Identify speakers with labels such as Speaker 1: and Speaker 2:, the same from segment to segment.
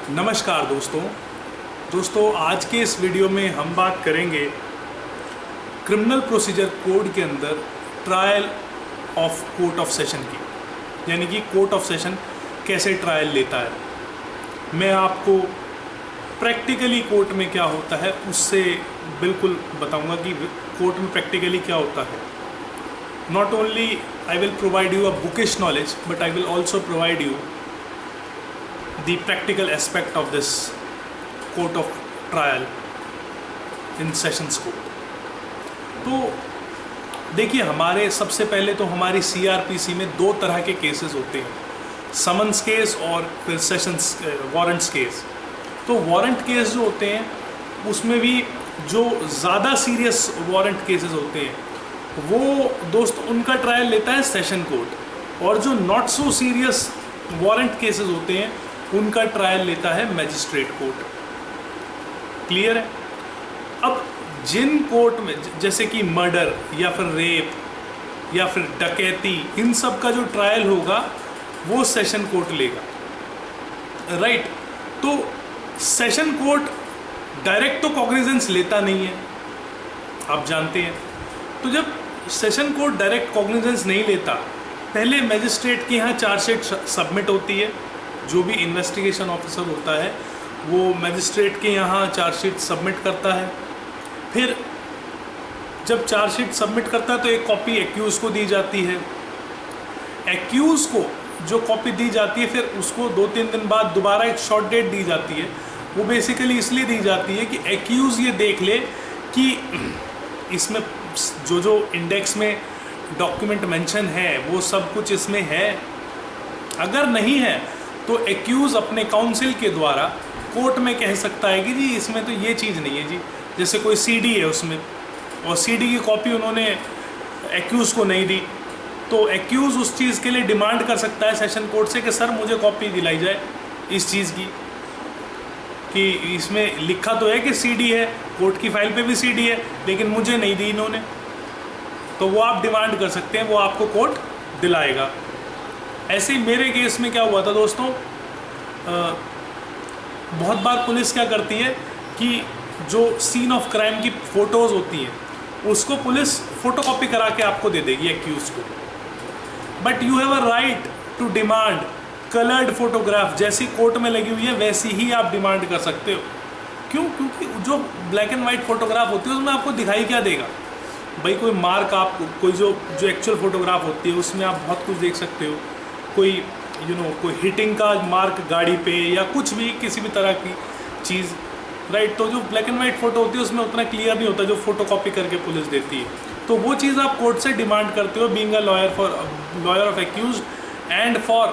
Speaker 1: नमस्कार दोस्तों आज के इस वीडियो में हम बात करेंगे क्रिमिनल प्रोसीजर कोड के अंदर trial of court of session की, यानी कि कोर्ट ऑफ सेशन कैसे ट्रायल लेता है। मैं आपको प्रैक्टिकली कोर्ट में क्या होता है उससे बिल्कुल बताऊंगा कि कोर्ट में प्रैक्टिकली क्या होता है। Not only I will provide you a bookish knowledge but I will also provide you the practical aspect of this court of trial in sessions court। तो देखिए, हमारे सबसे पहले तो हमारी CRPC में दो तरह के केसेस होते हैं, समन्स केस और फिर सेशंस वारंट्स केस। तो वारंट केस जो होते हैं उसमें भी जो ज़्यादा सीरियस वारंट केसेस होते हैं वो दोस्त उनका ट्रायल लेता है सेशन कोर्ट, और जो not so serious warrant cases होते हैं उनका ट्रायल लेता है मैजिस्ट्रेट कोर्ट। क्लियर है? अब जिन कोर्ट में जैसे कि मर्डर या फिर रेप या फिर डकैती, इन सब का जो ट्रायल होगा वो सेशन कोर्ट लेगा, राइट। तो सेशन कोर्ट डायरेक्ट तो कॉग्निजेंस लेता नहीं है, आप जानते हैं। तो जब सेशन कोर्ट डायरेक्ट कॉग्निजेंस नहीं लेता, पहले मैजिस्ट्रेट के यहाँ चार्जशीट सबमिट होती है। जो भी इन्वेस्टिगेशन ऑफिसर होता है वो मैजिस्ट्रेट के यहाँ चार्जशीट सबमिट करता है। फिर जब चार्जशीट सबमिट करता है तो एक कॉपी एक्यूज़ को दी जाती है। एक्यूज़ को जो कॉपी दी जाती है फिर उसको 2-3 दिन बाद दोबारा एक शॉर्ट डेट दी जाती है। वो बेसिकली इसलिए दी जाती है कि एक्यूज़ ये देख ले कि इसमें जो इंडेक्स में डॉक्यूमेंट मेंशन है वो सब कुछ इसमें है। अगर नहीं है तो एक्यूज़ अपने काउंसिल के द्वारा कोर्ट में कह सकता है कि जी इसमें तो ये चीज़ नहीं है जी। जैसे कोई सीडी है उसमें और सीडी की कॉपी उन्होंने एक्यूज़ को नहीं दी, तो एक्यूज़ उस चीज़ के लिए डिमांड कर सकता है सेशन कोर्ट से कि सर मुझे कॉपी दिलाई जाए इस चीज़ की, कि इसमें लिखा तो है कि सीडी है, कोर्ट की फाइल पे भी सीडी है, लेकिन मुझे नहीं दी इन्होंने। तो वो आप डिमांड कर सकते हैं, वो आपको कोर्ट दिलाएगा। ऐसे ही मेरे केस में क्या हुआ था दोस्तों, बहुत बार पुलिस क्या करती है कि जो सीन ऑफ क्राइम की फ़ोटोज़ होती हैं उसको पुलिस फ़ोटोकॉपी करा के आपको दे देगी एक्यूज़ को, but you have a right to demand coloured photograph. जैसी कोर्ट में लगी हुई है वैसी ही आप डिमांड कर सकते हो। क्यों? क्योंकि जो ब्लैक एंड वाइट फ़ोटोग्राफ होती है उसमें आपको दिखाई क्या देगा भाई? कोई मार्क, आप कोई जो एक्चुअल फ़ोटोग्राफ होती है उसमें आप बहुत कुछ देख सकते हो, कोई कोई हिटिंग का मार्क गाड़ी पे या कुछ भी, किसी भी तरह की चीज़, राइट। तो जो ब्लैक एंड वाइट फ़ोटो होती है उसमें उतना क्लियर नहीं होता जो फ़ोटो कॉपी करके पुलिस देती है। तो वो चीज़ आप कोर्ट से डिमांड करते हो, being a lawyer of accused and for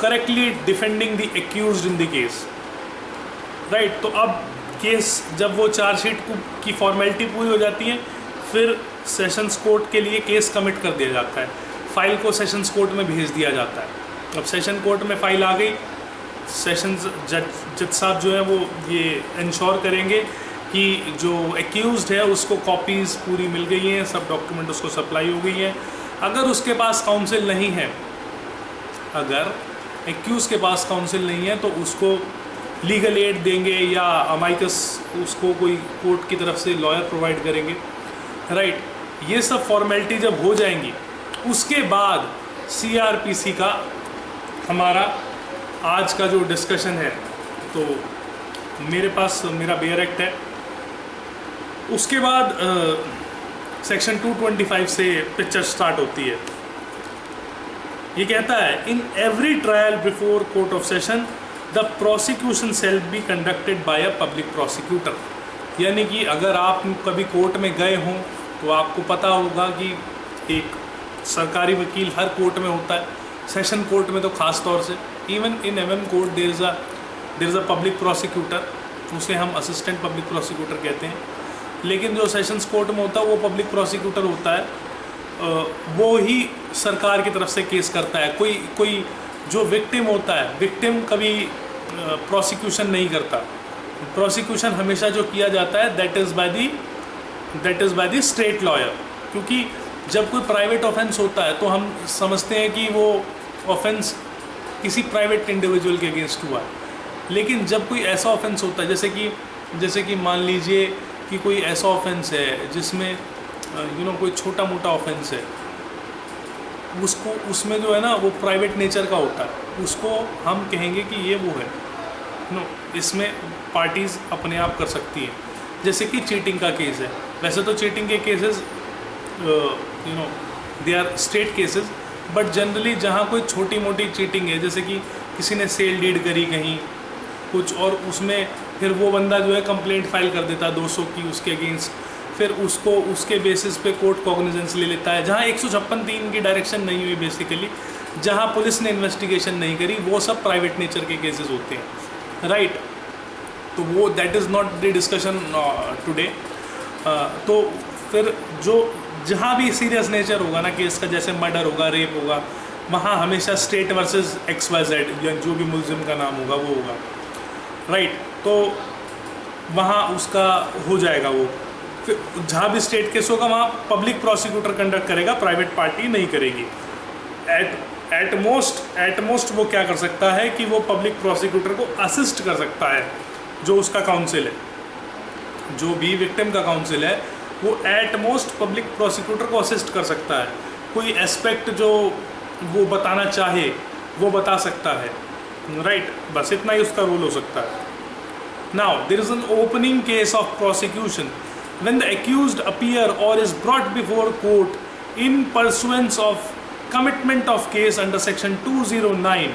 Speaker 1: correctly defending the accused in the case, right. तो अब केस जब वो चार्जशीट की फॉर्मेलिटी पूरी हो जाती है फिर सेशंस कोर्ट के लिए केस कमिट कर दिया जाता है, फाइल को सेशंस कोर्ट में भेज दिया जाता है। अब सेशन कोर्ट में फाइल आ गई, सेशंस जज साहब जो है वो ये इंश्योर करेंगे कि जो एक्यूज्ड है उसको कॉपीज़ पूरी मिल गई हैं, सब डॉक्यूमेंट उसको सप्लाई हो गई हैं। अगर उसके पास काउंसिल नहीं है, अगर एक्यूज़ के पास काउंसिल नहीं है तो उसको लीगल एड देंगे या अमाइकस उसको कोई कोर्ट की तरफ से लॉयर प्रोवाइड करेंगे, राइट। ये सब फॉर्मेलिटी जब हो जाएंगी उसके बाद CRPC का हमारा आज का जो डिस्कशन है, तो मेरे पास मेरा बेयर एक्ट है। उसके बाद सेक्शन 225 से पिक्चर स्टार्ट होती है। ये कहता है, in every trial before court of session the prosecution shall be conducted by a public prosecutor. यानी कि अगर आप कभी कोर्ट में गए हों तो आपको पता होगा कि एक सरकारी वकील हर कोर्ट में होता है, सेशन कोर्ट में तो ख़ास तौर से। Even in MM court there is a public prosecutor, उसे हम असिस्टेंट पब्लिक प्रोसिक्यूटर कहते हैं। लेकिन जो सेशंस कोर्ट में होता है वो पब्लिक प्रोसिक्यूटर होता है, वो ही सरकार की तरफ से केस करता है। कोई जो विक्टिम होता है, विक्टिम कभी प्रोसिक्यूशन नहीं करता। प्रोसिक्यूशन हमेशा जो किया जाता है that is by the state lawyer, क्योंकि जब कोई प्राइवेट ऑफेंस होता है तो हम समझते हैं कि वो ऑफेंस किसी प्राइवेट इंडिविजुअल के अगेंस्ट हुआ है, लेकिन जब कोई ऐसा ऑफेंस होता है जैसे कि मान लीजिए कि कोई ऐसा ऑफेंस है जिसमें कोई छोटा मोटा ऑफेंस है, उसको उसमें जो है ना वो प्राइवेट नेचर का होता है, उसको हम कहेंगे कि ये वो है इसमें पार्टीज़ अपने आप कर सकती हैं। जैसे कि चीटिंग का केस है, वैसे तो चीटिंग के cases they are state cases, but generally जहाँ कोई छोटी मोटी चीटिंग है, जैसे कि किसी ने सेल डीड करी कहीं कुछ, और उसमें फिर वो बंदा जो है कंप्लेंट फाइल कर देता है 200 की उसके अगेंस्ट, फिर उसको उसके बेसिस पे कोर्ट कॉग्निजेंस ले लेता है, जहाँ 156(3) की डायरेक्शन नहीं हुई बेसिकली, जहाँ पुलिस ने इन्वेस्टिगेशन नहीं करी, वो सब प्राइवेट नेचर के केसेस होते हैं, राइट। तो वो that is not the discussion today. तो फिर जो जहाँ भी सीरियस नेचर होगा ना केस का, जैसे मर्डर होगा, रेप होगा, वहाँ हमेशा स्टेट वर्सेस XYZ या जो भी मुलजिम का नाम होगा वो होगा, राइट। तो वहाँ उसका हो जाएगा वो, फिर जहाँ भी स्टेट केस होगा वहाँ पब्लिक प्रोसिक्यूटर कंडक्ट करेगा, प्राइवेट पार्टी नहीं करेगी। एट मोस्ट वो क्या कर सकता है कि वो पब्लिक प्रोसिक्यूटर को असिस्ट कर सकता है, जो उसका काउंसिल है, जो भी विक्टिम का काउंसिल है, वो एट मोस्ट पब्लिक प्रोसिक्यूटर को असिस्ट कर सकता है। कोई एस्पेक्ट जो वो बताना चाहे वो बता सकता है, राइट। बस इतना ही उसका रोल हो सकता है। Now there is an opening case of prosecution when the accused appear or is brought before court in pursuance of commitment of case under section 209,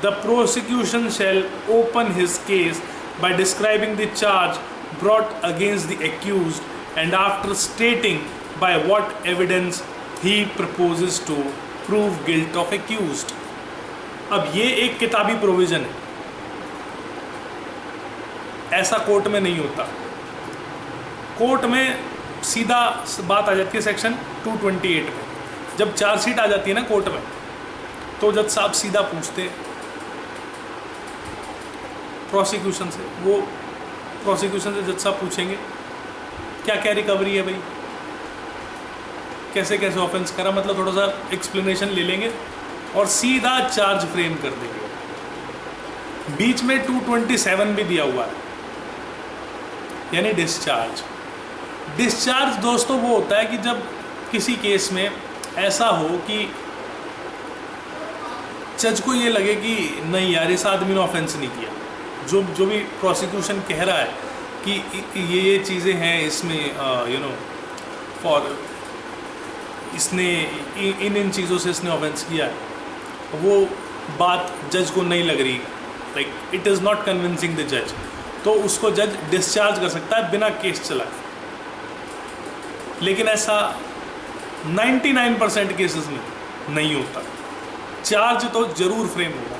Speaker 1: the prosecution shall open his case by describing the charge brought against the accused and after stating by what evidence he proposes to prove guilt of accused. अब ये एक किताबी provision है, ऐसा court में नहीं होता। Court में सीधा बात आ जाती है सेक्शन 228 में। जब चार्जशीट आ जाती है ना कोर्ट में, तो जज साहब सीधा पूछते प्रोसिक्यूशन से, वो प्रोसिक्यूशन से जज साहब पूछेंगे क्या क्या रिकवरी है भाई, कैसे कैसे ऑफेंस करा, मतलब थोड़ा सा एक्सप्लेनेशन ले लेंगे और सीधा चार्ज फ्रेम कर देंगे। बीच में 227 भी दिया हुआ है, यानी डिस्चार्ज। डिस्चार्ज दोस्तों वो होता है कि जब किसी केस में ऐसा हो कि जज को ये लगे कि नहीं यार इस आदमी ने ऑफेंस नहीं किया, जो भी प्रोसिक्यूशन कह रहा है कि ये चीज़ें हैं इसमें फॉर इसने इन चीज़ों से इसने ऑफेंस किया है, वो बात जज को नहीं लग रही, like it is not convincing the जज, तो उसको जज डिस्चार्ज कर सकता है बिना केस चलाए। लेकिन ऐसा 99% केसेस में नहीं होता, चार्ज तो जरूर फ्रेम होगा।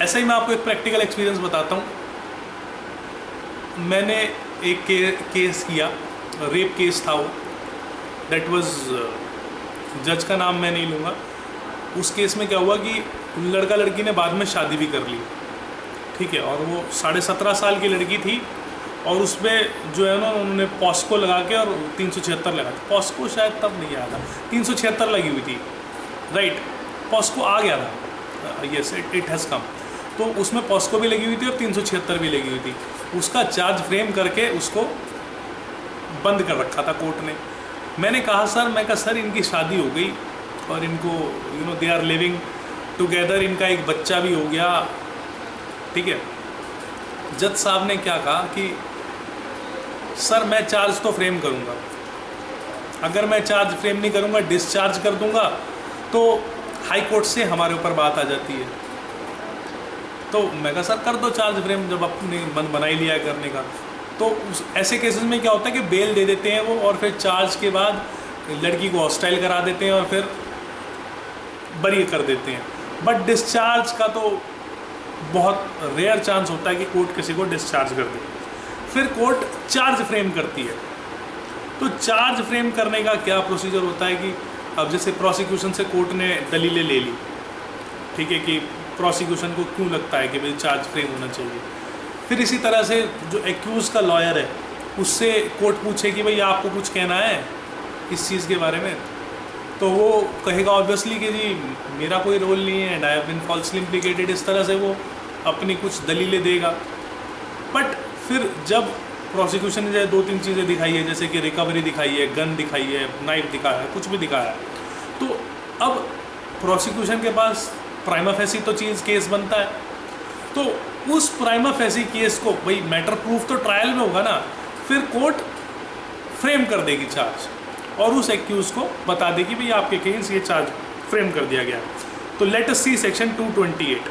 Speaker 1: ऐसा ही मैं आपको एक प्रैक्टिकल एक्सपीरियंस बताता हूँ। मैंने एक केस किया, रेप केस था वो, दैट वाज, जज का नाम मैं नहीं लूँगा। उस केस में क्या हुआ कि लड़का लड़की ने बाद में शादी भी कर ली, ठीक है, और वो 17.5 साल की लड़की थी, और उस पर जो है ना उन्होंने पॉस्को लगा के और 376 लगा, पॉस्को शायद तब नहीं आया था, 376 लगी हुई थी, राइट। पॉस्को आ गया था, यस इट हैज़ कम, तो उसमें पॉस्को भी लगी हुई थी और 376 भी लगी हुई थी। उसका चार्ज फ्रेम करके उसको बंद कर रखा था कोर्ट ने। मैंने कहा सर इनकी शादी हो गई और इनको दे आर लिविंग टुगेदर, इनका एक बच्चा भी हो गया, ठीक है। जज साहब ने क्या कहा कि सर मैं चार्ज तो फ्रेम करूँगा, अगर मैं चार्ज फ्रेम नहीं करूँगा डिस्चार्ज कर दूँगा तो हाई कोर्ट से हमारे ऊपर बात आ जाती है। तो मैं कहा सर कर दो चार्ज फ्रेम, जब अपने मन बना ही लिया करने का। तो ऐसे केसेस में क्या होता है कि बेल दे देते हैं वो, और फिर चार्ज के बाद लड़की को हॉस्टाइल करा देते हैं और फिर बरी कर देते हैं। बट डिस्चार्ज का तो बहुत रेयर चांस होता है कि कोर्ट किसी को डिस्चार्ज कर दे। फिर कोर्ट चार्ज फ्रेम करती है। तो चार्ज फ्रेम करने का क्या प्रोसीजर होता है कि अब जैसे प्रोसिक्यूशन से कोर्ट ने दलीलें ले ली, ठीक है, कि प्रोसिक्यूशन को क्यों लगता है कि भाई चार्ज फ्रेम होना चाहिए। फिर इसी तरह से जो एक्यूज़ का लॉयर है उससे कोर्ट पूछे कि भाई आपको कुछ कहना है इस चीज़ के बारे में, तो वो कहेगा ऑब्वियसली कि जी मेरा कोई रोल नहीं है and I have been falsely implicated. इस तरह से वो अपनी कुछ दलीलें देगा। बट फिर जब प्रोसिक्यूशन ने 2-3 चीज़ें दिखाई है, जैसे कि रिकवरी दिखाई है, गन दिखाई है, नाइफ दिखाया है, कुछ भी दिखाया है, तो अब प्रोसिक्यूशन के पास प्राइमा फेसी तो केस बनता है। तो उस प्राइमा फेसी केस को भाई मैटर प्रूफ तो ट्रायल में होगा ना, फिर कोर्ट फ्रेम कर देगी चार्ज और उस एक्यूज को बता देगी भाई आपके अगेंस्ट ये चार्ज फ्रेम कर दिया गया। तो let us see section 228।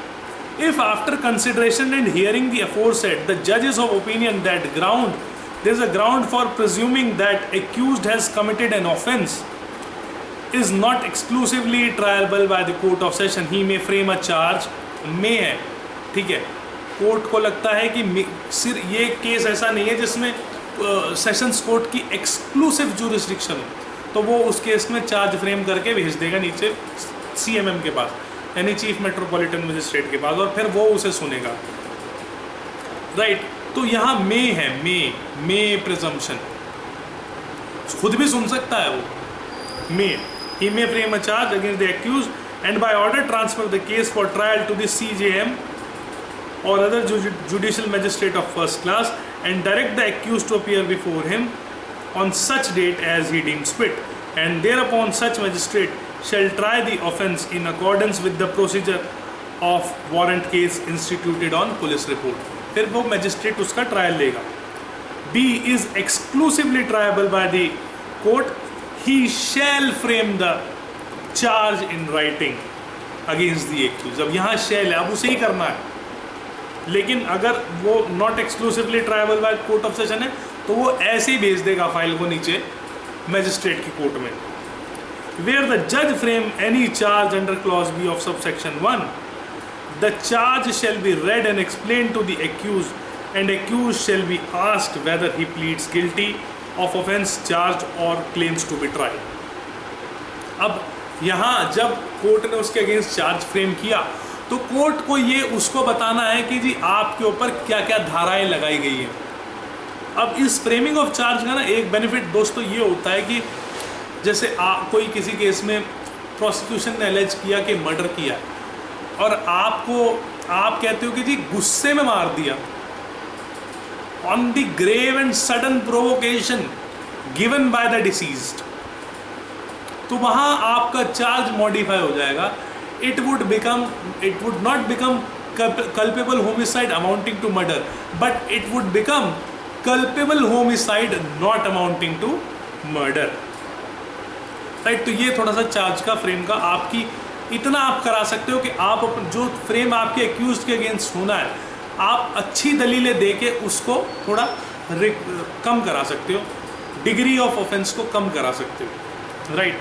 Speaker 1: If after consideration and hearing the aforesaid, the judge is of opinion that there is a ground for presuming that accused has committed an offence is not exclusively triable by the court of session, he may frame a charge, may है, ठीक है। Court को लगता है कि सिर्फ ये case ऐसा नहीं है जिसमें सेशंस कोर्ट की एक्सक्लूसिव जुरिस्डिक्शन हो, तो वो उस केस में चार्ज फ्रेम करके भेज देगा नीचे CMM के पास, यानी चीफ मेट्रोपॉलिटन मजिस्ट्रेट के पास, और फिर वो उसे सुनेगा, राइट। तो यहाँ मे प्रिजम्पशन, खुद भी सुन सकता है वो। he may frame a charge against the accused and by order transfer the case for trial to the CJM or other judicial magistrate of first class and direct the accused to appear before him on such date as he deems fit, and thereupon such magistrate shall try the offence in accordance with the procedure of warrant case instituted on police report। फिर वो magistrate उसका trial लेगा। B is exclusively triable by the court, he shall frame the charge in writing against the accused। अब यहाँ shall है, अब उसे ही करना है, लेकिन अगर वो not exclusively tribal by court of session है तो वो ऐसे ही भेज देगा फाइल को नीचे मैजिस्ट्रेट की कोर्ट में। वेयर द जज frame any charge under clause B of subsection 1, the charge shall be read and explain to the accused and accused shall be asked whether he pleads guilty of offence charge or claims to be tried. अब यहाँ जब court ने उसके against charge frame किया तो court को ये उसको बताना है कि जी आपके ऊपर क्या क्या धाराएं लगाई गई हैं। अब इस फ्रेमिंग ऑफ चार्ज का ना एक बेनिफिट दोस्तों ये होता है कि जैसे कोई किसी केस में प्रोसिक्यूशन ने एलेज किया कि मर्डर किया और आप कहते हो कि जी गुस्से में मार दिया, on the grave and sudden provocation given by the deceased, तो वहाँ आपका चार्ज मॉडिफाई हो जाएगा। it would not become culpable homicide amounting to murder, but it would become culpable homicide not amounting to murder, right. तो ये थोड़ा सा charge का फ्रेम का आपकी इतना आप करा सकते हो कि आप जो फ्रेम आपके एक्यूज के अगेंस्ट होना है आप अच्छी दलीलें दे के उसको थोड़ा कम करा सकते हो, डिग्री ऑफ ऑफेंस को कम करा सकते हो, राइट।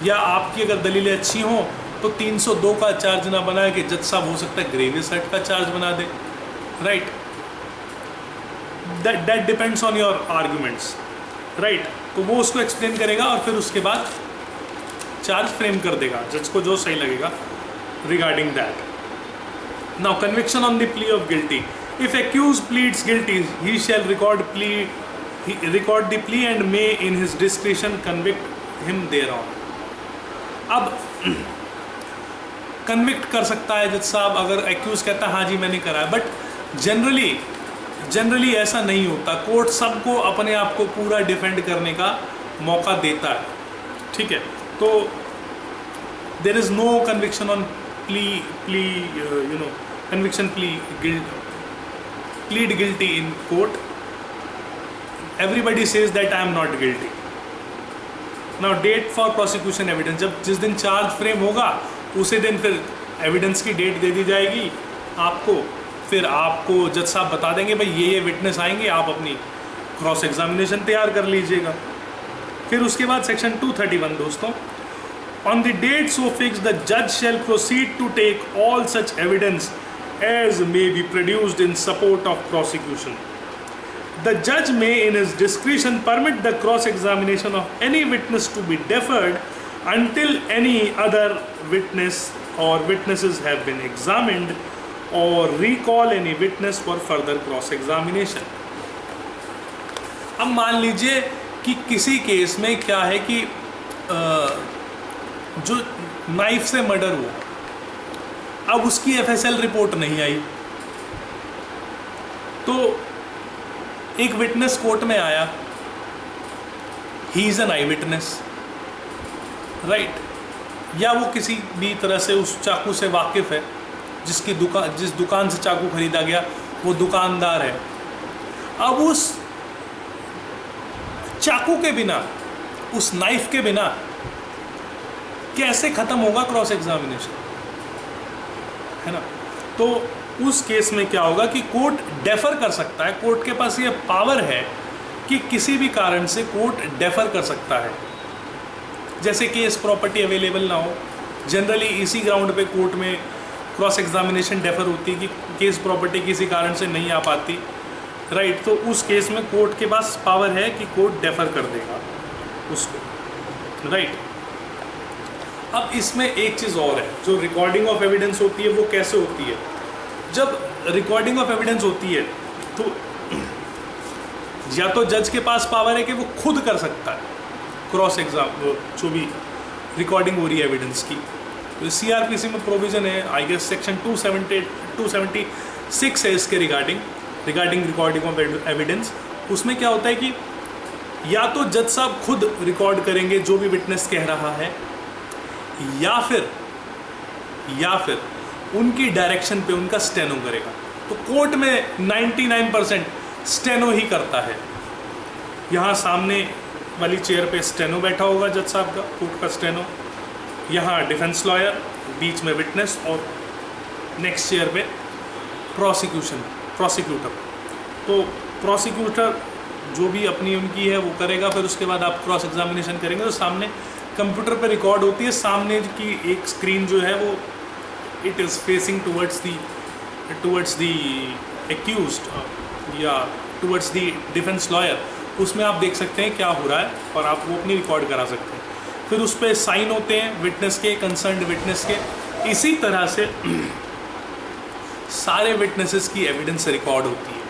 Speaker 1: या आपकी अगर दलीलें अच्छी हों तो 302 का चार्ज ना बना के जज साहब हो सकता है ग्रेवियस एक्ट का चार्ज बना दे, right. That depends on your arguments, right. तो वो उसको एक्सप्लेन करेगा और फिर उसके बाद चार्ज फ्रेम कर देगा जज को जो सही लगेगा regarding that. Now conviction on the plea of guilty, if accused pleads guilty he shall record the plea and may in his discretion convict him thereon. अब कन्विक्ट कर सकता है जज साहब अगर एक्यूज कहता है हाँ जी मैंने करा है, बट जनरली ऐसा नहीं होता। कोर्ट सबको अपने आप को पूरा डिफेंड करने का मौका देता है, ठीक है। तो there is no conviction on conviction plead guilty in court, everybody says that I am not guilty. Now date for prosecution evidence, जब जिस दिन चार्ज फ्रेम होगा उसी दिन फिर एविडेंस की डेट दे दी जाएगी आपको, फिर आपको जज साहब बता देंगे भाई ये विटनेस आएंगे, आप अपनी क्रॉस एग्जामिनेशन तैयार कर लीजिएगा। फिर उसके बाद सेक्शन 231 दोस्तों, on the date so fixed the जज shall proceed to take all such evidence as may be produced in support of prosecution. The judge may in his discretion permit the cross examination of any witness to be deferred until any other witness or witnesses have been examined, or recall any witness for further cross examination। अब मान लीजिए कि किसी case में क्या है कि जो नाइफ से मर्डर हुआ, अब उसकी FSL रिपोर्ट नहीं आई, तो एक विटनेस कोर्ट में आया, he is an I witness, right, या वो किसी भी तरह से उस चाकू से वाकिफ है, जिस दुकान से चाकू खरीदा गया वो दुकानदार है। अब उस चाकू के बिना, उस नाइफ के बिना कैसे खत्म होगा क्रॉस एग्जामिनेशन, है ना। तो उस केस में क्या होगा कि कोर्ट डेफर कर सकता है, कोर्ट के पास ये पावर है कि किसी भी कारण से कोर्ट डेफर कर सकता है। जैसे केस प्रॉपर्टी अवेलेबल ना हो, जनरली इसी ग्राउंड पे कोर्ट में क्रॉस एग्जामिनेशन डेफर होती है कि केस प्रॉपर्टी किसी कारण से नहीं आ पाती, राइट। तो उस केस में कोर्ट के पास पावर है कि कोर्ट डेफर कर देगा उसको, राइट। अब इसमें एक चीज़ और है, जो रिकॉर्डिंग ऑफ एविडेंस होती है वो कैसे होती है। जब रिकॉर्डिंग ऑफ एविडेंस होती है तो या तो जज के पास पावर है कि वो खुद कर सकता है क्रॉस एग्जाम, जो भी रिकॉर्डिंग हो रही है एविडेंस की। तो CRPC में प्रोविज़न है, आई गेस सेक्शन 276 है इसके रिगार्डिंग रिकॉर्डिंग ऑफ एविडेंस। उसमें क्या होता है कि या तो जज साहब खुद रिकॉर्ड करेंगे जो भी विटनेस कह रहा है, या फिर उनकी डायरेक्शन पे उनका स्टेनो करेगा। तो कोर्ट में 99% स्टेनो ही करता है। यहाँ सामने वाली चेयर पे स्टेनो बैठा होगा जज साहब का, कोर्ट का स्टेनो, यहाँ डिफेंस लॉयर, बीच में विटनेस, और नेक्स्ट चेयर पे प्रोसिक्यूटर। तो प्रोसिक्यूटर जो भी अपनी उनकी है वो करेगा, फिर उसके बाद आप क्रॉस एग्जामिनेशन करेंगे। तो सामने कंप्यूटर पे रिकॉर्ड होती है, सामने की एक स्क्रीन जो है वो it is facing towards the accused या टुवर्ड्स द डिफेंस लॉयर। उसमें आप देख सकते हैं क्या हो रहा है और आप वो अपनी रिकॉर्ड करा सकते हैं। फिर उस पर साइन होते हैं विटनेस के, कंसर्न्ड विटनेस के। इसी तरह से सारे विटनेसेस की एविडेंस रिकॉर्ड होती है,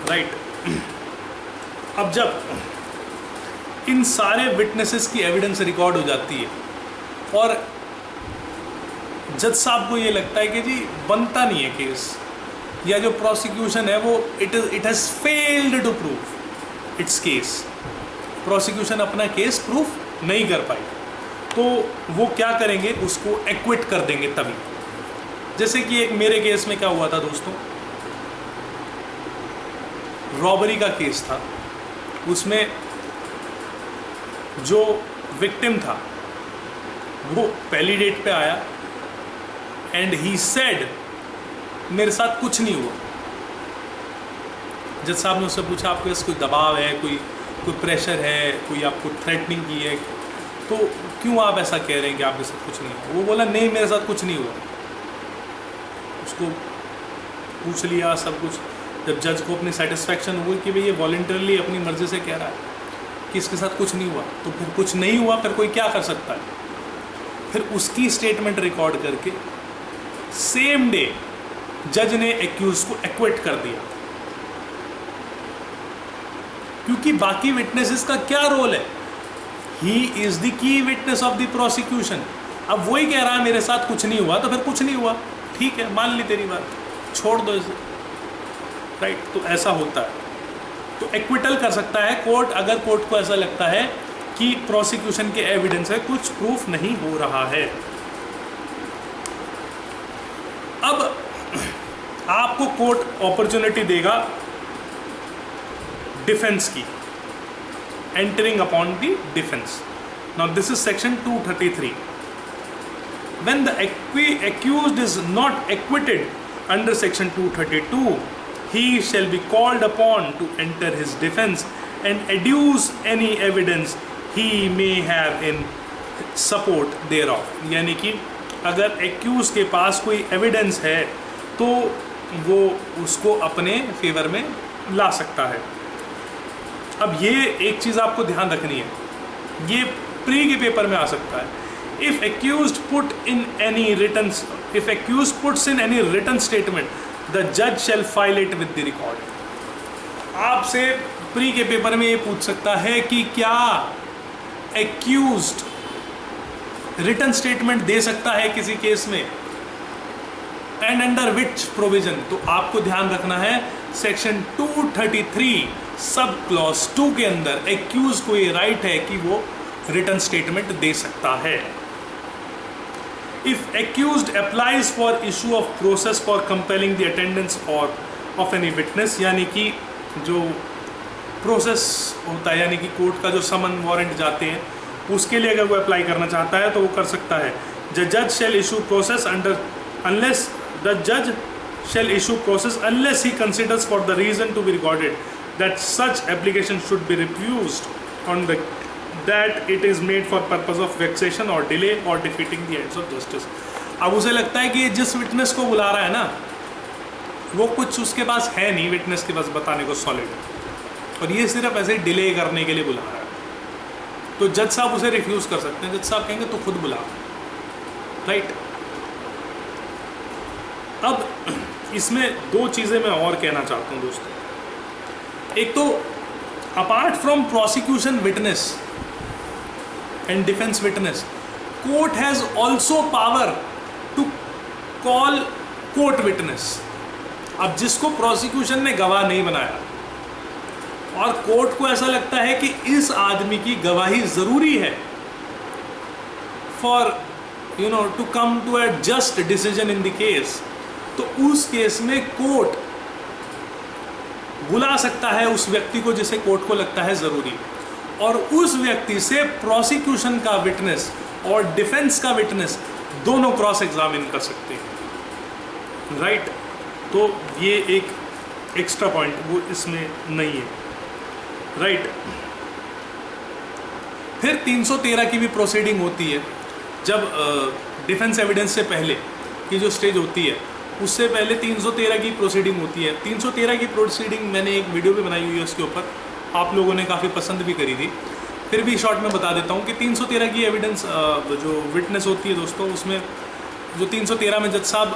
Speaker 1: राइट। अब जब इन सारे विटनेसेस की एविडेंस रिकॉर्ड हो जाती है और जज साहब को ये लगता है कि जी बनता नहीं है केस, या जो प्रोसिक्यूशन है वो it has failed to prove its case, prosecution अपना केस प्रूफ नहीं कर पाई, तो वो क्या करेंगे, उसको एक्विट कर देंगे तभी। जैसे कि एक मेरे केस में क्या हुआ था दोस्तों, रॉबरी का केस था। उसमें जो विक्टिम था वो पहली डेट पे आया एंड ही सेड मेरे साथ कुछ नहीं हुआ। जज साहब ने उससे पूछा आपके पास कोई दबाव है, कोई प्रेशर है, कोई आपको थ्रेटनिंग की है, तो क्यों आप ऐसा कह रहे हैं कि आपके साथ कुछ नहीं हुआ। वो बोला नहीं मेरे साथ कुछ नहीं हुआ। उसको पूछ लिया सब कुछ। जब जज को अपनी सेटिस्फेक्शन हुई कि भाई ये वॉलंटरली अपनी मर्जी से कह रहा है कि इसके साथ कुछ नहीं हुआ, तो फिर कुछ नहीं हुआ, फिर कोई क्या कर सकता है। फिर उसकी स्टेटमेंट रिकॉर्ड करके सेम डे जज ने एक्यूज को एक्विट कर दिया, क्योंकि बाकी विटनेसेस का क्या रोल है, he is the key witness of the prosecution. अब वही कह रहा है मेरे साथ कुछ नहीं हुआ, तो फिर कुछ नहीं हुआ, ठीक है मान ली तेरी बात, छोड़ दो इसे, राइट। तो ऐसा होता है, तो एक्विटल कर सकता है कोर्ट अगर कोर्ट को ऐसा लगता है कि प्रोसिक्यूशन के एविडेंस है कुछ प्रूफ नहीं हो रहा है। अब आपको कोर्ट अपॉर्चुनिटी देगा डिफेंस की, entering upon the defence. Now this is section 233। When the accused is not acquitted under section 232, he shall be called upon to enter his defense and adduce any evidence he may have in support thereof। यानी कि अगर accused के पास कोई evidence है तो वो उसको अपने फेवर में ला सकता है। अब ये एक चीज़ आपको ध्यान रखनी है, ये प्री के पेपर में आ सकता है। If accused puts in any written statement, the judge shall file it with the record। आपसे प्री के पेपर में ये पूछ सकता है कि क्या accused रिटन स्टेटमेंट दे सकता है किसी केस में। एंड अंडर विच प्रोविजन, तो आपको ध्यान रखना है सेक्शन 233 सब क्लॉज 2 के अंदर एक्यूज को ये राइट है कि वो रिटन स्टेटमेंट दे सकता है। If accused applies for issue of process for compelling the attendance और ऑफ एनी विटनेस, यानी कि जो प्रोसेस होता है, यानी कि कोर्ट का जो समन वारंट जाते हैं, उसके लिए अगर वो अप्लाई करना चाहता है तो वो कर सकता है। द जज shell issue process under unless the जज shell issue process unless he considers for the reason to be recorded that such application should be refused on the that it is made for purpose of वेक्सेशन और delay और defeating the ends of justice. अब उसे लगता है कि जिस witness को बुला रहा है ना, वो कुछ उसके पास है नहीं विटनेस के पास बताने को सॉलिड, और ये सिर्फ ऐसे डिले करने के लिए बुला रहा है, तो जज साहब उसे रिफ्यूज़ कर सकते हैं। जज साहब कहेंगे तो खुद बुला, राइट। अब इसमें दो चीज़ें मैं और कहना चाहता हूँ दोस्तों। एक तो apart from prosecution witness and defence witness, court has also power to call court witness. अब जिसको प्रोसिक्यूशन ने गवाह नहीं बनाया और कोर्ट को ऐसा लगता है कि इस आदमी की गवाही ज़रूरी है for to come to a just decision in the case, तो उस केस में कोर्ट बुला सकता है उस व्यक्ति को जिसे कोर्ट को लगता है ज़रूरी, और उस व्यक्ति से प्रोसिक्यूशन का विटनेस और डिफेंस का विटनेस दोनों क्रॉस एग्जामिन कर सकते हैं, राइट। तो ये एक एक्स्ट्रा पॉइंट वो इसमें नहीं है, राइट। फिर 313 की भी प्रोसीडिंग होती है, जब डिफेंस एविडेंस से पहले की जो स्टेज होती है, उससे पहले 313 की प्रोसीडिंग होती है। 313 की प्रोसीडिंग मैंने एक वीडियो भी बनाई हुई है उसके ऊपर, आप लोगों ने काफ़ी पसंद भी करी थी, फिर भी शॉर्ट में बता देता हूँ कि 313 की एविडेंस जो विटनेस होती है दोस्तों, उसमें जो 313 में जज साहब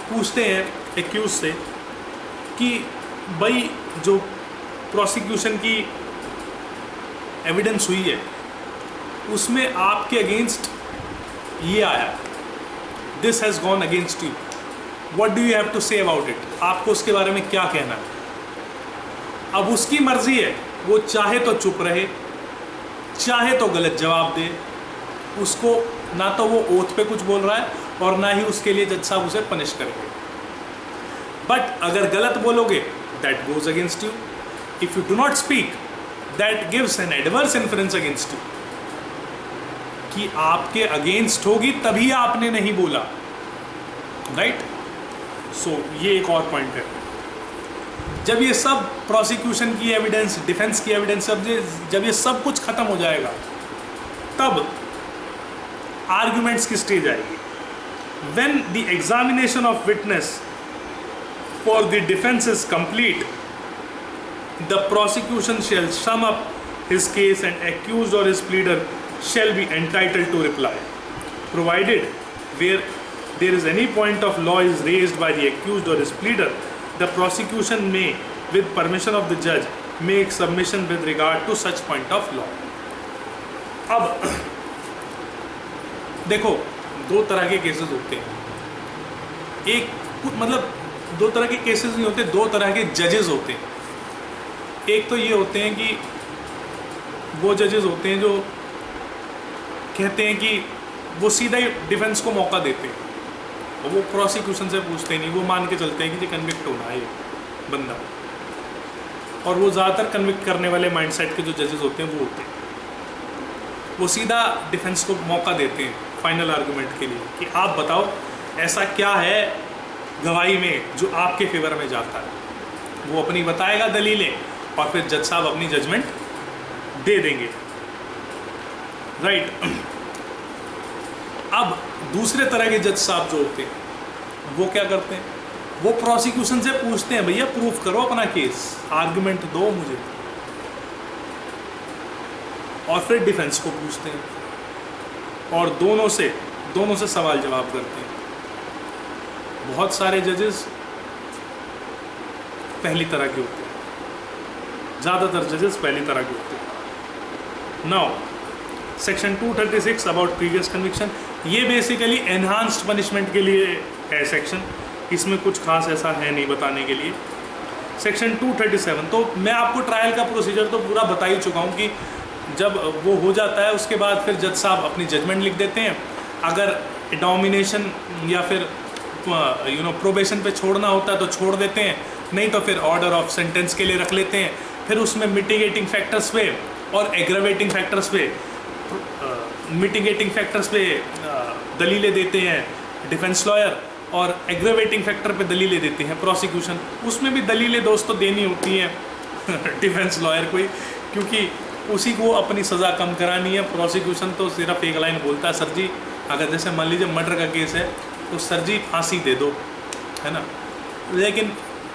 Speaker 1: पूछते हैं एक्यूज से कि भाई जो प्रोसिक्यूशन की एविडेंस हुई है उसमें आपके अगेंस्ट ये आया, this has gone against you, what do you have to say about it, आपको उसके बारे में क्या कहना है। अब उसकी मर्जी है, वो चाहे तो चुप रहे, चाहे तो गलत जवाब दे, उसको ना तो वो ओथ पे कुछ बोल रहा है और ना ही उसके लिए जज साहब उसे पनिश करेंगे। बट अगर गलत बोलोगे that goes against you, if you do not speak that gives an adverse influence against you, कि आपके अगेंस्ट होगी तभी आपने नहीं बोला, राइट। सो ये एक और पॉइंट है। जब ये सब प्रोसिक्यूशन की एविडेंस, डिफेंस की एविडेंस, जब ये सब कुछ खत्म हो जाएगा, तब आर्ग्यूमेंट्स की स्टेज आएगी। When the examination of witness for the defence is complete, the prosecution shall sum up his case and accused or his pleader shall be entitled to reply, provided where there is any point of law is raised by the accused or his pleader, the prosecution may, with permission of the judge, make submission with regard to such point of law. अब देखो, दो तरह के cases होते हैं, एक मतलब दो तरह के केसेस नहीं होते, दो तरह के जजेस होते हैं। एक तो ये होते हैं कि वो जजेस होते हैं जो कहते हैं कि वो सीधा ही डिफेंस को मौका देते हैं और वो प्रोसिक्यूशन से पूछते नहीं, वो मान के चलते हैं कि ये कन्विक्ट होना है ये बंदा, और वो ज़्यादातर कन्विक्ट करने वाले माइंडसेट के जो जजेस होते हैं वो होते हैं, वो सीधा डिफेंस को मौका देते हैं फाइनल आर्गूमेंट के लिए कि आप बताओ ऐसा क्या है गवाही में जो आपके फेवर में जाता है। वो अपनी बताएगा दलीलें और फिर जज साहब अपनी जजमेंट दे देंगे, राइट। अब दूसरे तरह के जज साहब जो होते हैं वो क्या करते हैं, वो प्रोसिक्यूशन से पूछते हैं भैया प्रूफ करो अपना केस, आर्गुमेंट दो मुझे, और फिर डिफेंस को पूछते हैं और दोनों से सवाल जवाब करते हैं। बहुत सारे जजेस पहली तरह के होते हैं, ज़्यादातर जजेस पहली तरह के होते हैं। Now section 236 about previous conviction, ये बेसिकली एनहांस्ड पनिशमेंट के लिए है सेक्शन। इसमें कुछ खास ऐसा है नहीं बताने के लिए। सेक्शन 237, तो मैं आपको ट्रायल का प्रोसीजर तो पूरा बता ही चुका हूँ कि जब वो हो जाता है उसके बाद फिर जज साहब अपनी जजमेंट लिख देते हैं। अगर डोमिनेशन या फिर प्रोबेशन पे छोड़ना होता है तो छोड़ देते हैं, नहीं तो फिर ऑर्डर ऑफ सेंटेंस के लिए रख लेते हैं। फिर उसमें मिटिगेटिंग फैक्टर्स पे और एग्रावेटिंग फैक्टर्स पे मिटिगेटिंग फैक्टर्स पे दलीलें देते हैं डिफेंस लॉयर, और एग्रावेटिंग फैक्टर पे दलीलें देते हैं प्रोसिक्यूशन। उसमें भी दलीलें दोस्तों देनी होती हैं डिफेंस लॉयर को ही, क्योंकि उसी को अपनी सज़ा कम करानी है। प्रोसिक्यूशन तो सिर्फ एक लाइन बोलता है, सर जी अगर जैसे मान लीजिए मर्डर का केस है तो सर जी फांसी दे दो, है ना। लेकिन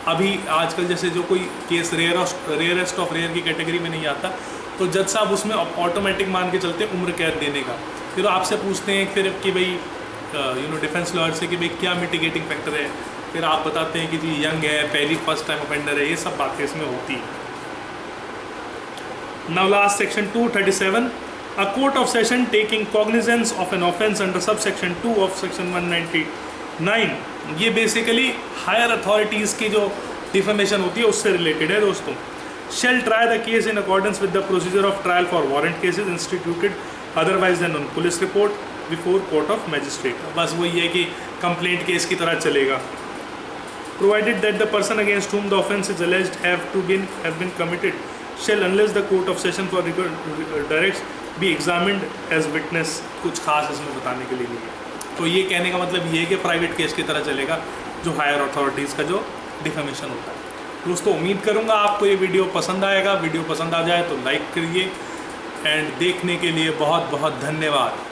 Speaker 1: अभी आजकल जैसे जो कोई केस रेयरेस्ट ऑफ रेयर की कैटेगरी में नहीं आता, तो जज साहब उसमें ऑटोमेटिक मान के चलते हैं उम्र कैद देने का। फिर आपसे पूछते हैं फिर कि भाई डिफेंस लॉयर से कि भाई क्या मिटिगेटिंग फैक्टर है, फिर आप बताते हैं कि जी यंग है, पहली फर्स्ट टाइम ऑफेंडर है, ये सब बातें इसमें होती हैं। Now last section 237, a court of session taking cognizance of an offence under sub section 2 of section 199, ये बेसिकली हायर अथॉरिटीज़ की जो डिफेमेशन होती है उससे रिलेटेड है दोस्तों। Shall try the case in accordance with the procedure of trial for warrant cases instituted otherwise than on police report before court of magistrate. बस वही है कि कंप्लेंट केस की तरह चलेगा। Provided that the person against whom the offence is alleged have been committed shall, unless the court of session for directs, be examined as witness। कुछ खास इसमें बताने के लिए नहीं है। तो ये कहने का मतलब ये है कि प्राइवेट केस की तरह चलेगा जो हायर अथॉरिटीज़ का जो डिफेमेशन होता है। दोस्तों उम्मीद करूँगा आपको ये वीडियो पसंद आएगा। वीडियो पसंद आ जाए तो लाइक करिए, एंड देखने के लिए बहुत बहुत धन्यवाद।